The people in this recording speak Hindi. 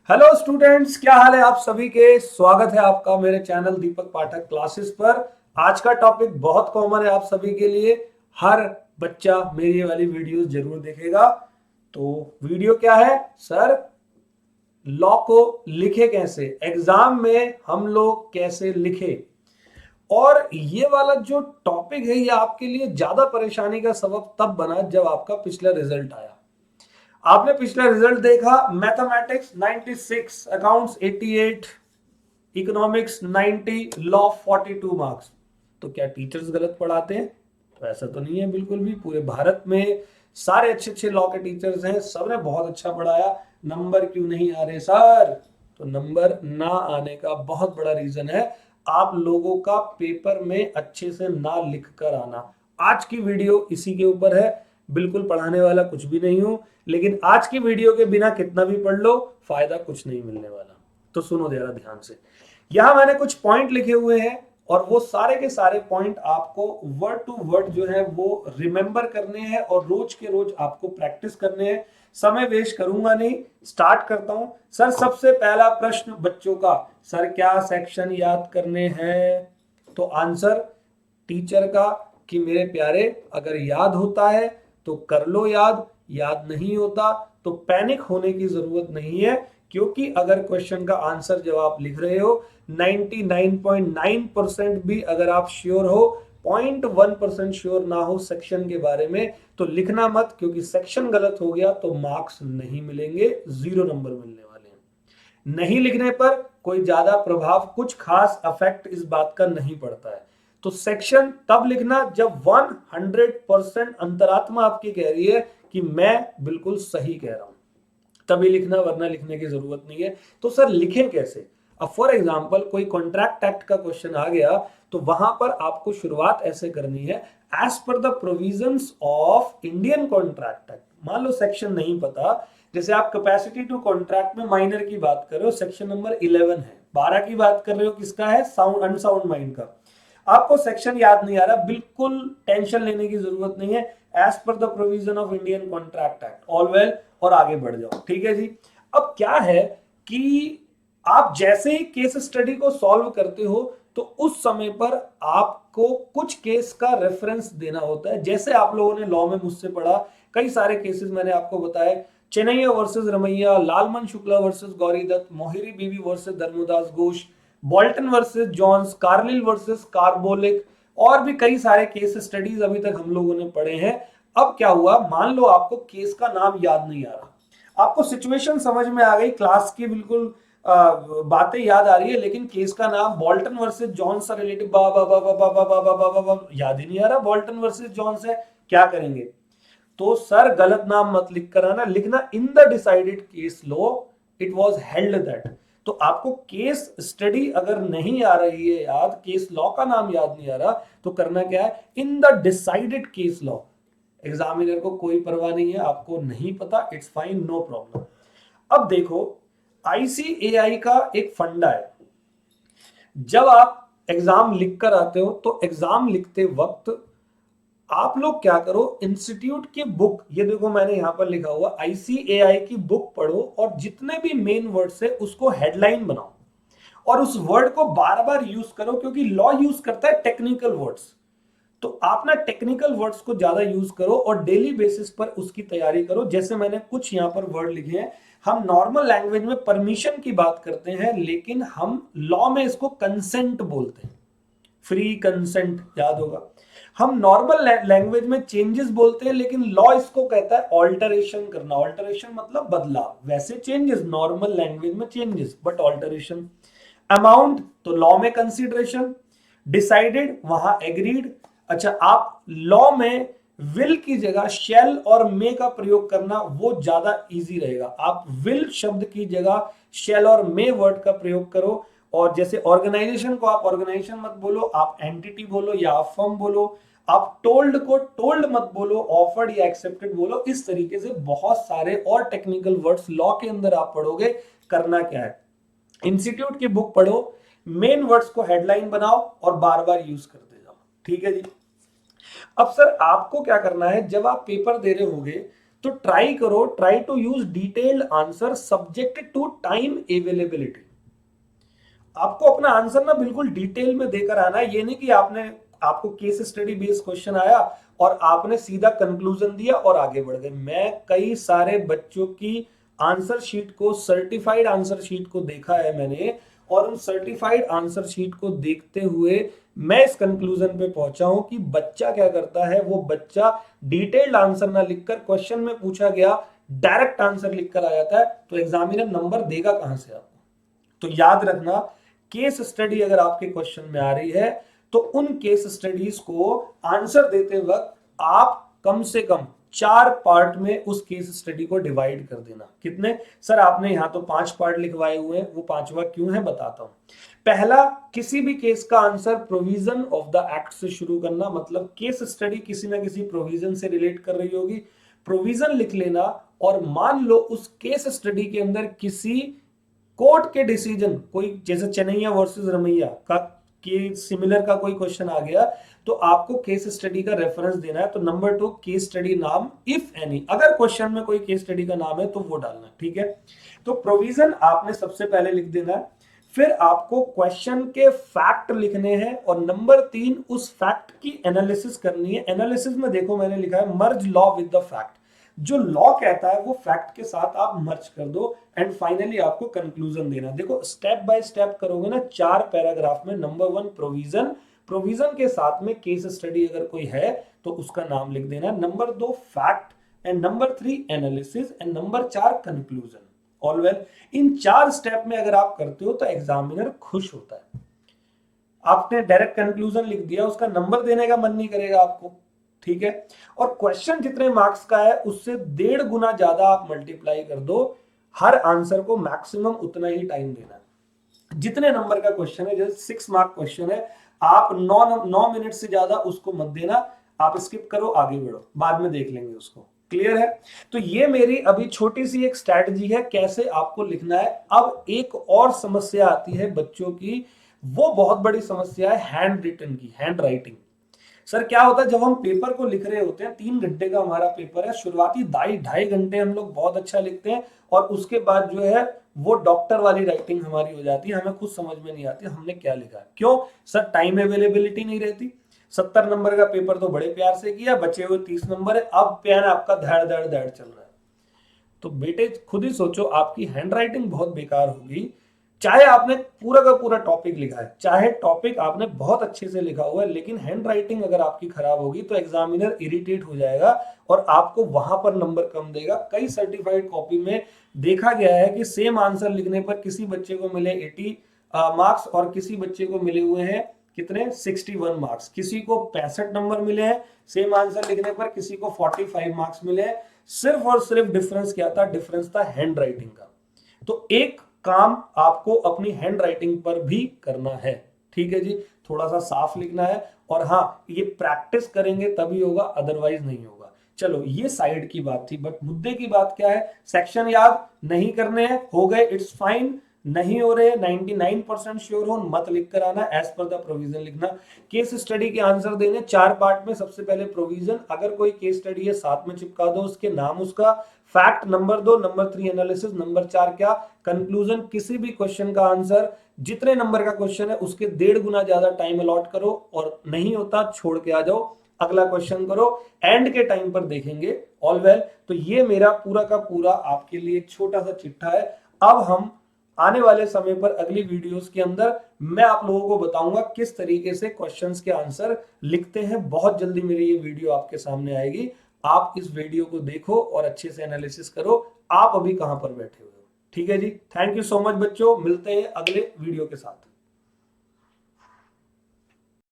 हेलो स्टूडेंट्स, क्या हाल है आप सभी के। स्वागत है आपका मेरे चैनल दीपक पाठक क्लासेस पर। आज का टॉपिक बहुत कॉमन है आप सभी के लिए। हर बच्चा मेरी वाली वीडियोस जरूर देखेगा। तो वीडियो क्या है सर? लॉ को लिखे कैसे, एग्जाम में हम लोग कैसे लिखे। और ये वाला जो टॉपिक है ये आपके लिए ज्यादा परेशानी का सबब तब बना जब आपका पिछला रिजल्ट आया। आपने पिछला रिजल्ट देखा, mathematics 96, accounts 88, economics 90, law 42 marks. तो क्या टीचर्स गलत पढ़ाते हैं? तो ऐसा तो नहीं है बिल्कुल भी। पूरे भारत में सारे अच्छे अच्छे लॉ के टीचर्स हैं, सबने बहुत अच्छा पढ़ाया। नंबर क्यों नहीं आ रहे सर? तो नंबर ना आने का बहुत बड़ा रीजन है आप लोगों का पेपर में अच्छे से ना लिख कर आना। आज की वीडियो इसी के ऊपर है। बिल्कुल पढ़ाने वाला कुछ भी नहीं हूं, लेकिन आज की वीडियो के बिना कितना भी पढ़ लो फायदा कुछ नहीं मिलने वाला। तो सुनो जरा ध्यान से। यहां मैंने कुछ पॉइंट लिखे हुए हैं और वो सारे के सारे पॉइंट आपको वर्ड टू वर्ड जो है वो रिमेंबर करने हैं और रोज के रोज आपको प्रैक्टिस करने हैं। समय वेस्ट करूंगा नहीं, स्टार्ट करता हूं। सर सबसे पहला प्रश्न बच्चों का, सर क्या सेक्शन याद करने हैं? तो आंसर टीचर का कि मेरे प्यारे अगर याद होता है तो कर लो याद, याद नहीं होता तो पैनिक होने की जरूरत नहीं है। क्योंकि अगर क्वेश्चन का आंसर जब आप लिख रहे हो 99.9% भी अगर आप श्योर हो, 0.1% श्योर ना हो सेक्शन के बारे में, तो लिखना मत। क्योंकि सेक्शन गलत हो गया तो मार्क्स नहीं मिलेंगे, 0 नंबर मिलने वाले हैं। नहीं लिखने पर कोई ज्यादा प्रभाव, कुछ खास अफेक्ट इस बात का नहीं पड़ता है। तो सेक्शन तब लिखना जब 100% अंतरात्मा आपकी कह रही है कि मैं बिल्कुल सही कह रहा हूं, तभी लिखना, वरना लिखने की जरूरत नहीं है। तो सर लिखें कैसे? अब फॉर एग्जांपल कोई कॉन्ट्रैक्ट एक्ट का क्वेश्चन आ गया तो वहां पर आपको शुरुआत ऐसे करनी है, as per the provisions of Indian contract act. मान लो सेक्शन नहीं पता, जैसे आप कैपेसिटी टू कॉन्ट्रैक्ट में माइनर की बात कर रहे हो, सेक्शन नंबर 11 है। 12 की बात कर रहे हो किसका है? साउंड अनसाउंड माइंड का। आपको सेक्शन याद नहीं आ रहा, बिल्कुल टेंशन लेने की जरूरत नहीं है। As per the provision of Indian contract act, all well, और आगे बढ़ जाओ। ठीक है जी। अब क्या है कि आप जैसे ही केस स्टडी को सॉल्व करते हो तो उस समय पर आपको कुछ केस का रेफरेंस देना होता है। जैसे आप लोगों ने लॉ में मुझसे पढ़ा, कई सारे केसेस मैंने आपको बताए। Chennaiah versus Ramaiah, Lalman Shukla versus Gauri Dutt, Mohiri Bibi versus Dharmodas Ghose, Boulton versus Jones, Carlill versus Carbolic, और भी कई सारे केस स्टडीज अभी तक हम लोगों ने पढ़े हैं। अब क्या हुआ, मान लो आपको केस का नाम याद नहीं आ रहा, आपको सिचुएशन समझ में आ गई, क्लास की बिल्कुल बातें याद आ रही है, लेकिन केस का नाम बॉल्टन वर्सेस जॉन्स से रिलेटिव याद ही नहीं आ रहा, बॉल्टन वर्सेस जॉन्स है, क्या करेंगे? तो सर गलत नाम मत लिख कर आना, लिखना in the decided case law it was held that. तो आपको केस स्टडी अगर नहीं आ रही है याद, केस लॉ का नाम याद नहीं आ रहा, तो करना क्या है? In the decided case law. Examiner को कोई परवाह नहीं है, आपको नहीं पता, इट्स फाइन, नो प्रॉब्लम। अब देखो, आईसीएआई का एक फंडा है। जब आप एग्जाम लिख कर आते हो तो एग्जाम लिखते वक्त आप लोग क्या करो, इंस्टीट्यूट की बुक, ये देखो मैंने यहां पर लिखा हुआ आईसीएआई की बुक पढ़ो और जितने भी मेन वर्ड्स है उसको हेडलाइन बनाओ और उस वर्ड को बार बार यूज करो, क्योंकि लॉ यूज करता है टेक्निकल वर्ड्स। तो आप ना टेक्निकल वर्ड्स को ज्यादा यूज करो और डेली बेसिस पर उसकी तैयारी करो। जैसे मैंने कुछ यहां पर वर्ड लिखे हैं, हम नॉर्मल लैंग्वेज में परमिशन की बात करते हैं, लेकिन हम लॉ में इसको कंसेंट बोलते हैं। फ्री कंसेंट याद होगा। हम नॉर्मल लैंग्वेज में चेंजेस बोलते हैं, लेकिन लॉ इसको कहता है ऑल्टरेशन करना। ऑल्टरेशन मतलब बदलाव, वैसे चेंजेस नॉर्मल लैंग्वेज में चेंजेस, बट ऑल्टरेशन। अमाउंट तो लॉ में कंसीडरेशन, डिसाइडेड वहां एग्रीड। अच्छा, आप लॉ में विल की जगह शेल और मे का प्रयोग करना वो ज्यादा इजी रहेगा। आप विल शब्द की जगह शेल और मे वर्ड का प्रयोग करो। और जैसे ऑर्गेनाइजेशन को आप ऑर्गेनाइजेशन मत बोलो, आप एंटिटी बोलो या आप फर्म बोलो। आप टोल्ड को टोल्ड मत बोलो, ऑफर्ड या एक्सेप्टेड बोलो। इस तरीके से बहुत सारे और टेक्निकल वर्ड्स लॉ के अंदर आप पढ़ोगे। करना क्या है, इंस्टीट्यूट की बुक पढ़ो, मेन वर्ड्स को हेडलाइन बनाओ और बार बार यूज करते जाओ। ठीक है जी। अब सर आपको क्या करना है, जब आप पेपर दे रहे होगे तो ट्राई करो, try to use detailed answer subject to time availability. आपको अपना आंसर ना बिल्कुल डिटेल में देकर आना है। ये नहीं कि आपको केस स्टडी बेस्ड क्वेश्चन आया और आपने सीधा कंक्लूजन दिया और आगे बढ़ गए। मैं कई सारे बच्चों की आंसर शीट को, सर्टिफाइड आंसर शीट को देखा है मैंने, और उन सर्टिफाइड आंसर शीट को देखते हुए मैं इस कंक्लूजन पे पहुंचा हूं कि बच्चा क्या करता है, वो बच्चा डिटेल्ड आंसर ना लिखकर, क्वेश्चन में पूछा गया डायरेक्ट आंसर लिखकर आ जाता है, तो एग्जामिनर नंबर देगा कहां से आपको। तो याद रखना, केस स्टडी अगर आपके क्वेश्चन में आ रही है तो उन केस स्टडीज को आंसर देते वक्त आप कम से कम 4 पार्ट में उस केस स्टडी को डिवाइड कर देना। कितने सर? आपने यहां तो 5 पार्ट लिखवाए हुए हैं, वो 5वां क्यों है बताता हूं। पहला, किसी भी केस का answer provision of the act से शुरू करना, मतलब केस स्टडी किसी ना किसी प्रोविजन से रिलेट कर रही होगी, प्रोविजन लिख लेना। और मान लो उस केस स्टडी के अंदर किसी कोर्ट के डिसीजन, कोई जैसे चेन्नैया वर्सेस रमैया का के सिमिलर का कोई क्वेश्चन आ गया, तो आपको केस स्टडी का रेफरेंस देना है। तो नंबर 2, केस स्टडी नाम इफ एनी, अगर क्वेश्चन में कोई केस स्टडी का नाम है तो वो डालना, ठीक है। तो प्रोविजन आपने सबसे पहले लिख देना है, फिर आपको क्वेश्चन के फैक्ट लिखने हैं, और नंबर 3 उस फैक्ट की एनालिसिस करनी है। एनालिसिस में देखो मैंने लिखा है मर्ज लॉ विद द फैक्ट, जो लॉ कहता है वो फैक्ट के साथ आप मर्ज कर दो, एंड फाइनली आपको कंक्लूजन देना। देखो स्टेप बाय स्टेप करोगे ना 4 पैराग्राफ में। नंबर 1 प्रोविजन, प्रोविजन के साथ में केस स्टडी अगर कोई है तो उसका नाम लिख देना। Number 2 fact, and number 3 analysis, and number 4 conclusion. All well, in 4 step में अगर आप करते हो तो एग्जामिनर खुश होता है। आपने डायरेक्ट कंक्लूजन लिख दिया, उसका नंबर देने का मन नहीं करेगा आपको, ठीक है। और क्वेश्चन जितने मार्क्स का है उससे 1.5 गुना ज्यादा आप मल्टीप्लाई कर दो, हर आंसर को मैक्सिमम उतना ही टाइम देना है। जितने नंबर का क्वेश्चन है, जैसे 6 मार्क क्वेश्चन है, आप 9 मिनट से ज्यादा उसको मत देना, आप स्किप करो, आगे बढ़ो, बाद में देख लेंगे उसको। क्लियर है? तो ये मेरी अभी छोटी सी एक स्ट्रैटेजी है कैसे आपको लिखना है। अब एक और समस्या आती है बच्चों की, वो बहुत बड़ी समस्या है हैंड रिटन की, हैंड राइटिंग। सर क्या होता है, जब हम पेपर को लिख रहे होते हैं, 3 घंटे का हमारा पेपर है, शुरुआती 2.5 घंटे हम लोग बहुत अच्छा लिखते हैं, और उसके बाद जो है वो डॉक्टर वाली राइटिंग हमारी हो जाती है, हमें खुद समझ में नहीं आती हमने क्या लिखा है। क्यों सर? टाइम अवेलेबिलिटी नहीं रहती। 70 नंबर का पेपर तो बड़े प्यार से किया, बचे हुए 30 नंबर है, अब पेन आपका धड़ धड़ धड़ चल रहा है। तो बेटे खुद ही सोचो, आपकी हैंडराइटिंग बहुत बेकार होगी। चाहे आपने पूरा का पूरा टॉपिक लिखा है, चाहे टॉपिक आपने बहुत अच्छे से लिखा हुआ है, लेकिन हैंडराइटिंग अगर आपकी खराब होगी तो एग्जामिनर इरिटेट हो जाएगा और आपको वहां पर नंबर कम देगा। कई सर्टिफाइड कॉपी में देखा गया है कि सेम आंसर लिखने पर किसी बच्चे को मिले 80 मार्क्स और किसी बच्चे को मिले हुए हैं कितने, 61 मार्क्स। किसी को 65 नंबर मिले हैं सेम आंसर लिखने पर, किसी को 45 मार्क्स मिले हैं। सिर्फ और सिर्फ डिफरेंस क्या था? डिफरेंस था हैंड राइटिंग का। तो एक काम आपको अपनी हैंड राइटिंग पर भी करना है, ठीक है जी। थोड़ा सा साफ लिखना है, और हाँ ये प्रैक्टिस करेंगे तभी होगा, अदरवाइज नहीं होगा। चलो ये साइड की बात थी, बट मुद्दे की बात क्या है? सेक्शन याद नहीं करने हैं, हो गए, इट्स फाइन। नहीं हो रहे 99% श्योर हो, मत लिख कर आना, एज पर द प्रोविजन लिखना। केस स्टडी के आंसर देने 4 पार्ट में। सबसे पहले प्रोविजन, अगर कोई केस स्टडी है साथ में चिपका दो उसके नाम, उसका fact number 2, number 3 analysis, number 4 क्या? कंक्लूजन। किसी भी क्वेश्चन का आंसर जितने नंबर का क्वेश्चन है उसके 1.5 गुना ज्यादा टाइम अलॉट करो, और नहीं होता छोड़ के आ जाओ, अगला क्वेश्चन करो, एंड के टाइम पर देखेंगे। ऑल वेल, तो ये मेरा पूरा का पूरा आपके लिए एक छोटा सा चिट्ठा है। अब हम आने वाले समय पर अगली वीडियोस के अंदर मैं आप लोगों को बताऊंगा किस तरीके से क्वेश्चंस के आंसर लिखते हैं। बहुत जल्दी मेरी ये वीडियो आपके सामने आएगी, आप इस वीडियो को देखो और अच्छे से एनालिसिस करो। आप अभी कहां पर बैठे हुए हो? ठीक है जी, थैंक यू सो मच बच्चों, मिलते हैं अगले वीडियो के साथ।